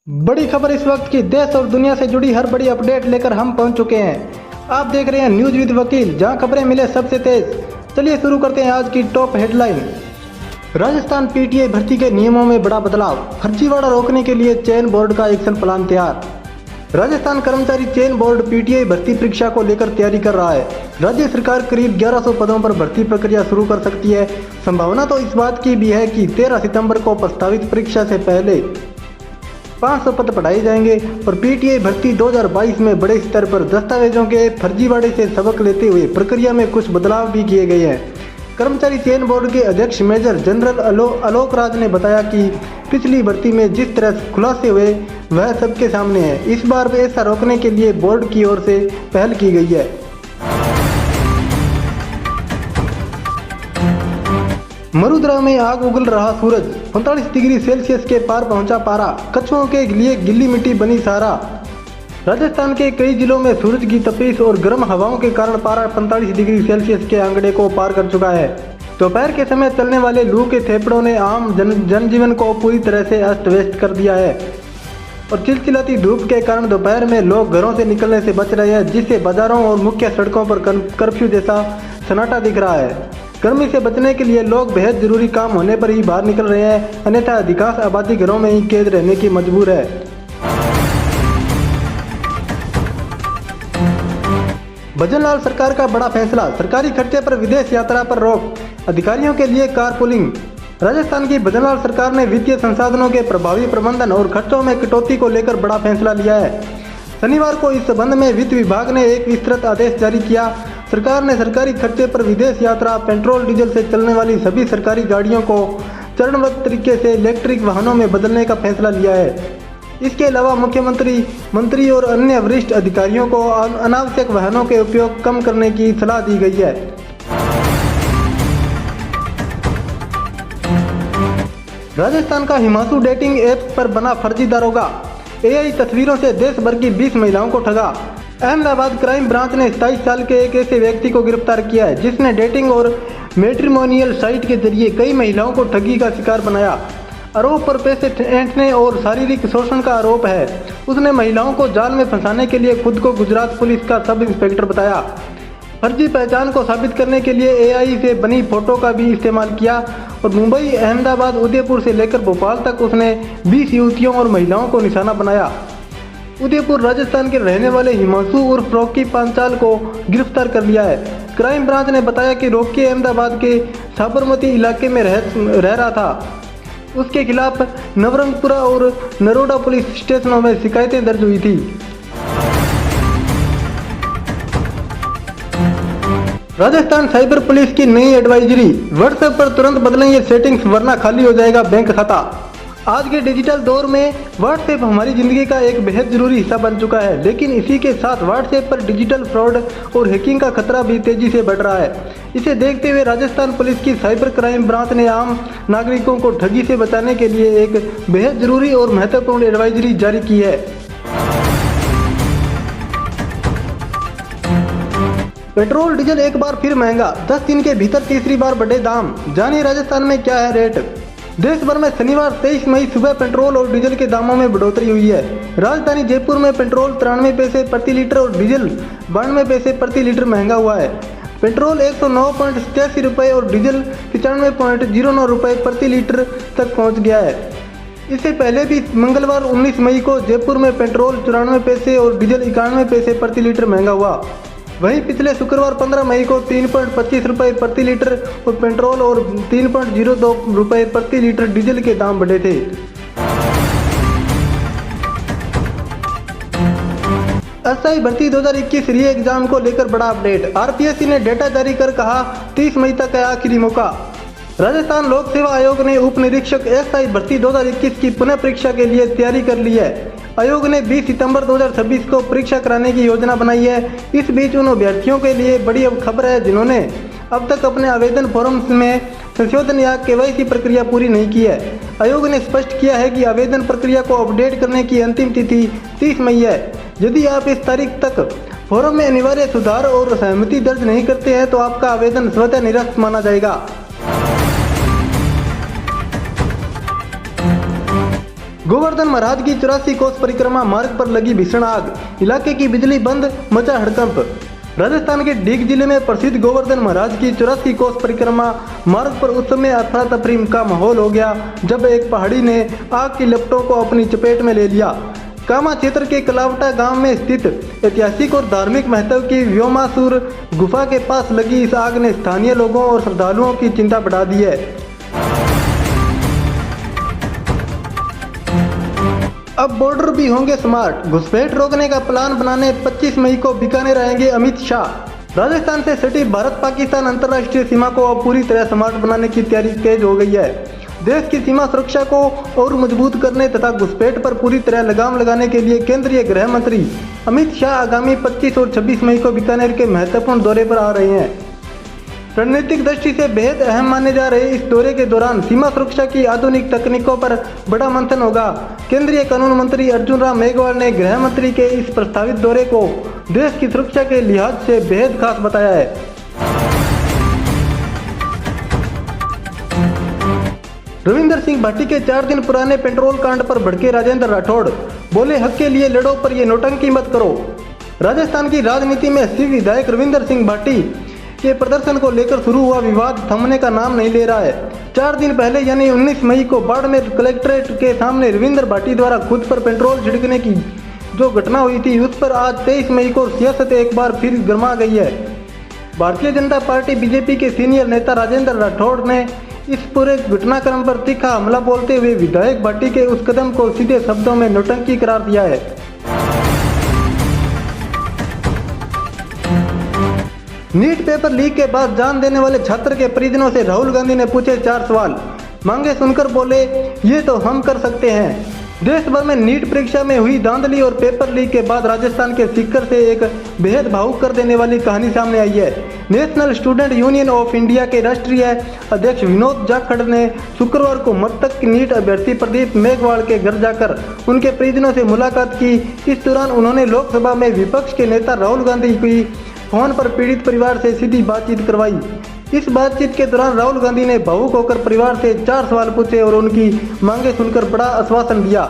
बड़ी खबर इस वक्त की देश और दुनिया से जुड़ी हर बड़ी अपडेट लेकर हम पहुंच चुके हैं। आप देख रहे हैं न्यूज विद वकील, जहां खबरें मिले सबसे तेज। चलिए शुरू करते हैं आज की टॉप हेडलाइन। राजस्थान पीटीआई भर्ती के नियमों में बड़ा बदलाव, फर्जीवाड़ा रोकने के लिए चयन बोर्ड का एक्शन प्लान तैयार। राजस्थान कर्मचारी चयन बोर्ड पीटीआई भर्ती परीक्षा को लेकर तैयारी कर रहा है। राज्य सरकार करीब 1100 पदों पर भर्ती प्रक्रिया शुरू कर सकती है। संभावना तो इस बात की भी है कि 13 सितंबर को प्रस्तावित परीक्षा से पहले 500 पद पढ़ाए जाएंगे और पीटीआई भर्ती 2022 में बड़े स्तर पर दस्तावेजों के फर्जीवाड़े से सबक लेते हुए प्रक्रिया में कुछ बदलाव भी किए गए हैं। कर्मचारी चयन बोर्ड के अध्यक्ष मेजर जनरल आलोक राज ने बताया कि पिछली भर्ती में जिस तरह खुलासे हुए वह सबके सामने है। इस बार ऐसा रोकने के लिए बोर्ड की ओर से पहल की गई है। मरुद्रा में आग उगल रहा सूरज, 45 डिग्री सेल्सियस के पार पहुंचा पारा, कछुओं के लिए गिल्ली मिट्टी बनी सहारा। राजस्थान के कई जिलों में सूरज की तपिश और गर्म हवाओं के कारण पारा 45 डिग्री सेल्सियस के आंकड़े को पार कर चुका है। दोपहर के समय चलने वाले लू के थेपड़ों ने आम जनजीवन को पूरी तरह से अस्त व्यस्त कर दिया है और चिलचिलाती धूप के कारण दोपहर में लोग घरों से निकलने से बच रहे हैं, जिससे बाजारों और मुख्य सड़कों पर कर्फ्यू जैसा सन्नाटा दिख रहा है। गर्मी से बचने के लिए लोग बेहद जरूरी काम होने पर ही बाहर निकल रहे हैं, अन्यथा अधिकांश आबादी घरों में ही कैद रहने की मजबूर है। भजनलाल सरकार का बड़ा फैसला, सरकारी खर्चे पर विदेश यात्रा पर रोक, अधिकारियों के लिए कारपूलिंग। राजस्थान की भजनलाल सरकार ने वित्तीय संसाधनों के प्रभावी प्रबंधन और खर्चों में कटौती को लेकर बड़ा फैसला लिया है। शनिवार को इस संबंध में वित्त विभाग ने एक विस्तृत आदेश जारी किया। सरकार ने सरकारी खर्चे पर विदेश यात्रा, पेट्रोल डीजल से चलने वाली सभी सरकारी गाड़ियों को चरणबद्ध तरीके से इलेक्ट्रिक वाहनों में बदलने का फैसला लिया है। इसके अलावा मुख्यमंत्री, मंत्री और अन्य वरिष्ठ अधिकारियों को अनावश्यक वाहनों के उपयोग कम करने की सलाह दी गई है। राजस्थान का हिमांशु डेटिंग ऐप पर बना फर्जी दारोगा, एआई तस्वीरों से देश भर की 20 महिलाओं को ठगा। अहमदाबाद क्राइम ब्रांच ने 27 साल के एक ऐसे व्यक्ति को गिरफ्तार किया है जिसने डेटिंग और मैट्रिमोनियल साइट के जरिए कई महिलाओं को ठगी का शिकार बनाया। आरोप पर पैसे ऐंठने और शारीरिक शोषण का आरोप है। उसने महिलाओं को जाल में फंसाने के लिए खुद को गुजरात पुलिस का सब इंस्पेक्टर बताया। फर्जी पहचान को साबित करने के लिए एआई से बनी फोटो का भी इस्तेमाल किया और मुंबई, अहमदाबाद, उदयपुर से लेकर भोपाल तक उसने 20 युवतियों और महिलाओं को निशाना बनाया। उदयपुर राजस्थान के रहने वाले हिमांशु उर्फ रॉकी पांचाल को गिरफ्तार कर लिया है। क्राइम ब्रांच ने बताया कि रॉकी अहमदाबाद के साबरमती इलाके में रह रहा था। उसके खिलाफ नवरंगपुरा और नरोडा पुलिस स्टेशनों में शिकायतें दर्ज हुई थी। राजस्थान साइबर पुलिस की नई एडवाइजरी, व्हाट्सएप पर तुरंत बदलेंगे सेटिंग्स वरना खाली हो जाएगा बैंक खाता। आज के डिजिटल दौर में व्हाट्सएप हमारी जिंदगी का एक बेहद जरूरी हिस्सा बन चुका है, लेकिन इसी के साथ व्हाट्सएप पर डिजिटल फ्रॉड और हैकिंग का खतरा भी तेजी से बढ़ रहा है। इसे देखते हुए राजस्थान पुलिस की साइबर क्राइम ब्रांच ने आम नागरिकों को ठगी से बचाने के लिए एक बेहद जरूरी और महत्वपूर्ण एडवाइजरी जारी की है। पेट्रोल डीजल एक बार फिर महंगा, 10 दिन के भीतर तीसरी बार बढ़े दाम। जानिए राजस्थान में क्या है रेट। देश भर में शनिवार 23 मई सुबह पेट्रोल और डीजल के दामों में बढ़ोतरी हुई है। राजधानी जयपुर में पेट्रोल 93 पैसे प्रति लीटर और डीजल 92 पैसे प्रति लीटर महंगा हुआ है। पेट्रोल 109.87 रुपये और डीजल 95.09 रुपये प्रति लीटर तक पहुंच गया है। इससे पहले भी मंगलवार 19 मई को जयपुर में पेट्रोल 94 पैसे और डीजल 91 पैसे प्रति लीटर महंगा हुआ। वहीं पिछले शुक्रवार 15 मई को 3.25 रुपये प्रति लीटर और पेट्रोल और 3.02 रुपये प्रति लीटर डीजल के दाम बढ़े थे। एसआई भर्ती 2021 री एग्जाम को लेकर बड़ा अपडेट, आरपीएससी ने डेटा जारी कर कहा 30 मई तक है आखिरी मौका। राजस्थान लोक सेवा आयोग ने उप निरीक्षक एसआई भर्ती 2021 की पुनः परीक्षा के लिए तैयारी कर ली है। आयोग ने 20 सितंबर 2026 को परीक्षा कराने की योजना बनाई है। इस बीच उन अभ्यर्थियों के लिए बड़ी खबर है जिन्होंने अब तक अपने आवेदन फॉर्म में संशोधन या केवाईसी प्रक्रिया पूरी नहीं की है। आयोग ने स्पष्ट किया है कि आवेदन प्रक्रिया को अपडेट करने की अंतिम तिथि 30 मई है। यदि आप इस तारीख तक फॉर्म में अनिवार्य सुधार और सहमति दर्ज नहीं करते हैं तो आपका आवेदन स्वतः निरस्त माना जाएगा। गोवर्धन महाराज की 84 कोस परिक्रमा मार्ग पर लगी भीषण आग, इलाके की बिजली बंद, मचा हड़कंप। राजस्थान के डीग जिले में प्रसिद्ध गोवर्धन महाराज की 84 कोस परिक्रमा मार्ग पर उस समय अफरा तफरी का माहौल हो गया जब एक पहाड़ी ने आग की लपटों को अपनी चपेट में ले लिया। कामा क्षेत्र के कलावटा गांव में स्थित ऐतिहासिक और धार्मिक महत्व की व्योमासुर गुफा के पास लगी इस आग ने स्थानीय लोगों और श्रद्धालुओं की चिंता बढ़ा दी है। अब बॉर्डर भी होंगे स्मार्ट, घुसपैठ रोकने का प्लान बनाने 25 मई को बीकानेर आएंगे अमित शाह। राजस्थान से सटी भारत पाकिस्तान अंतर्राष्ट्रीय सीमा को अब पूरी तरह स्मार्ट बनाने की तैयारी तेज हो गई है। देश की सीमा सुरक्षा को और मजबूत करने तथा घुसपैठ पर पूरी तरह लगाम लगाने के लिए केंद्रीय गृह मंत्री अमित शाह आगामी 25 और 26 मई को बीकानेर के महत्वपूर्ण दौरे पर आ रहे हैं। रणनीतिक दृष्टि से बेहद अहम माने जा रहे इस दौरे के दौरान सीमा सुरक्षा की आधुनिक तकनीकों पर बड़ा मंथन होगा। केंद्रीय कानून मंत्री अर्जुन राम मेघवाल ने गृह मंत्री के इस प्रस्तावित दौरे को देश की सुरक्षा के लिहाज से बेहद खास बताया है। रविंदर सिंह भाटी के 4 दिन पुराने पेट्रोल कांड पर भड़के राजेंद्र राठौड़, बोले हक के लिए लड़ो पर ये नौटंकी मत करो। राजस्थान की राजनीति में शिव विधायक रविंदर सिंह भाटी के प्रदर्शन को लेकर शुरू हुआ विवाद थमने का नाम नहीं ले रहा है। 4 दिन पहले यानी 19 मई को बाड़मेर कलेक्ट्रेट के सामने रविंदर भाटी द्वारा खुद पर पेट्रोल छिड़कने की जो घटना हुई थी उस पर आज 23 मई को सियासत एक बार फिर गर्मा गई है। भारतीय जनता पार्टी बीजेपी के सीनियर नेता राजेंद्र राठौड़ ने इस पूरे घटनाक्रम पर तीखा हमला बोलते हुए विधायक भाटी के उस कदम को सीधे शब्दों में नौटंकी करार दिया है। नीट पेपर लीक के बाद जान देने वाले छात्र के परिजनों से राहुल गांधी ने पूछे 4 सवाल, मांगे सुनकर बोले ये तो हम कर सकते हैं। देश भर में नीट परीक्षा में हुई धांधली और पेपर लीक के बाद राजस्थान के सीकर से एक बेहद भावुक कर देने वाली कहानी सामने आई है। National student union of India के राष्ट्रीय अध्यक्ष विनोद जाखड़ ने शुक्रवार को मृतक नीट अभ्यर्थी प्रदीप मेघवाल के घर जाकर उनके परिजनों से मुलाकात की। इस दौरान उन्होंने लोकसभा में विपक्ष के नेता राहुल गांधी की फोन पर पीड़ित परिवार से सीधी बातचीत करवाई। इस बातचीत के दौरान राहुल गांधी ने भावुक होकर परिवार से 4 सवाल पूछे और उनकी मांगे सुनकर बड़ा आश्वासन दिया।